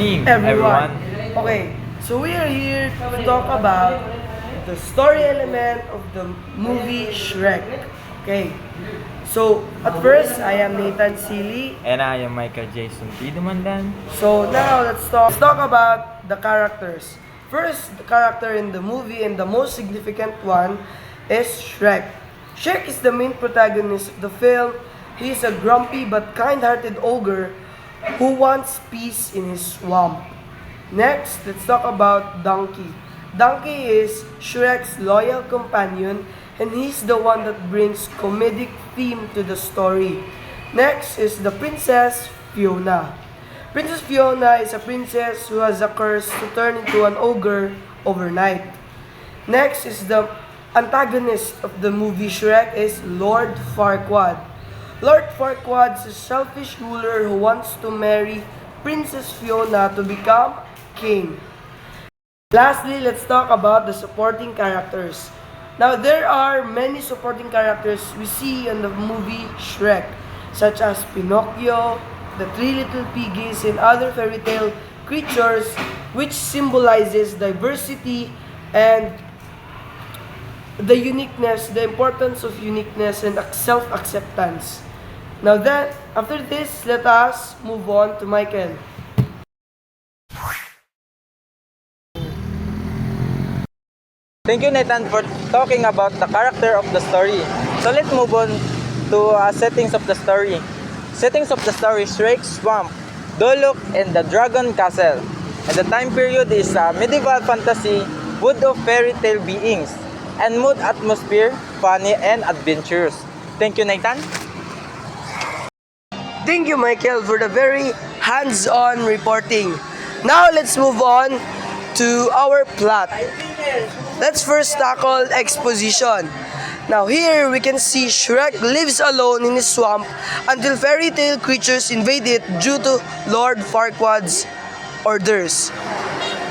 morning, everyone. everyone. Okay, so we are here to talk about the story element of the movie Shrek. Okay, so at first I am Nathan Seeley. And I am Michael Jason P. Dumandan. So now let's talk about the characters. First, the character in the movie and the most significant one is Shrek. Shrek is the main protagonist of the film. He is a grumpy but kind-hearted ogre who wants peace in his swamp. Next, let's talk about Donkey. Donkey is Shrek's loyal companion and he's the one that brings comedic theme to the story. Next is the Princess Fiona. Princess Fiona is a princess who has a curse to turn into an ogre overnight. Next is the antagonist of the movie Shrek is Lord Farquaad. Lord Farquaad is a selfish ruler who wants to marry Princess Fiona to become king. Lastly, let's talk about the supporting characters. Now, there are many supporting characters we see in the movie Shrek, such as Pinocchio, the Three Little Piggies, and other fairy tale creatures, which symbolizes diversity and the uniqueness, the importance of uniqueness and self-acceptance. Now then, after this, let us move on to Michael. Thank you, Nathan, for talking about the character of the story. So let's move on to settings of the story. Settings of the story: Shrek Swamp, Dolok, and the Dragon Castle. And the time period is medieval fantasy, wood of fairy tale beings, and mood atmosphere, funny and adventurous. Thank you, Nathan. Thank you, Michael, for the very hands-on reporting. Now, let's move on to our plot. Let's first tackle exposition. Now here we can see Shrek lives alone in his swamp until fairy tale creatures invade it due to Lord Farquaad's orders.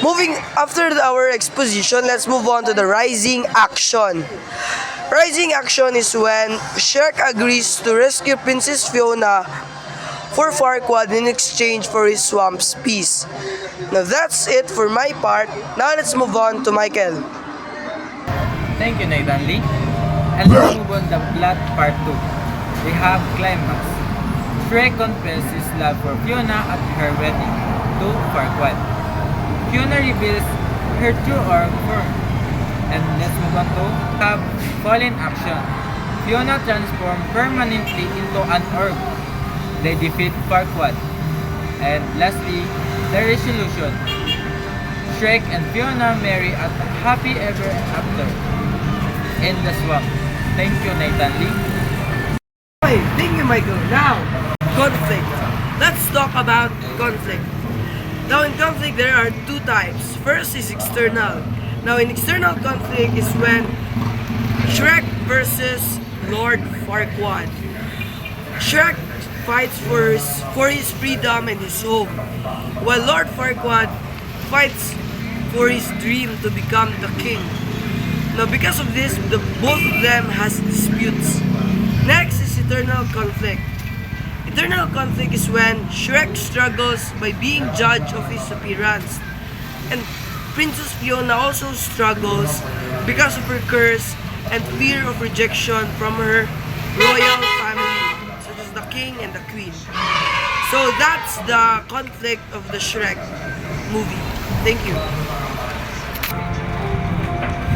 Moving after our exposition, let's move on to the rising action. Rising action is when Shrek agrees to rescue Princess Fiona for Farquaad in exchange for his swamp's peace. Now that's it for my part. Now let's move on to Michael. Thank you, Nathan Lee. And let's move on to plot part 2. We have climax. Shrek confesses his love for Fiona at her wedding to Farquaad. Fiona reveals her true form. And let's move on to have fallen action. Fiona transforms permanently into an orb. They defeat Farquaad. And lastly, the resolution. Shrek and Fiona marry at happy ever after in the swamp. Thank you, Nathan Lee. Okay, thank you, Michael. Now, conflict. Let's talk about conflict. Now, in conflict, there are two types. First is external. Now, in external conflict is when Shrek versus Lord Farquaad. Shrek fights for his freedom and his home, while Lord Farquaad fights for his dream to become the king. Now, because of this, both of them has disputes. Next is eternal conflict. Eternal conflict is when Shrek struggles by being judged of his appearance, and Princess Fiona also struggles because of her curse and fear of rejection from her royal family, such as the king and the queen. So that's the conflict of the Shrek movie. Thank you.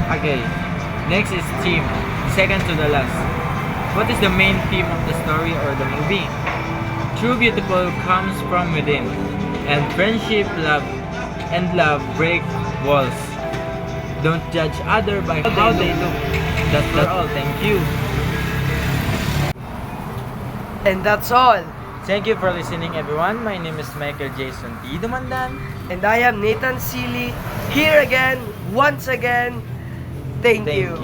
Okay, next is theme, second to the last. What is the main theme of the story or the movie? True beautiful comes from within, and friendship, love break walls. Don't judge other by how they look. That's all. Thank you. And that's all. Thank you for listening, everyone. My name is Michael Jason P. Dumandan. And I am Nathan Seeley, here again, once again. Thank you.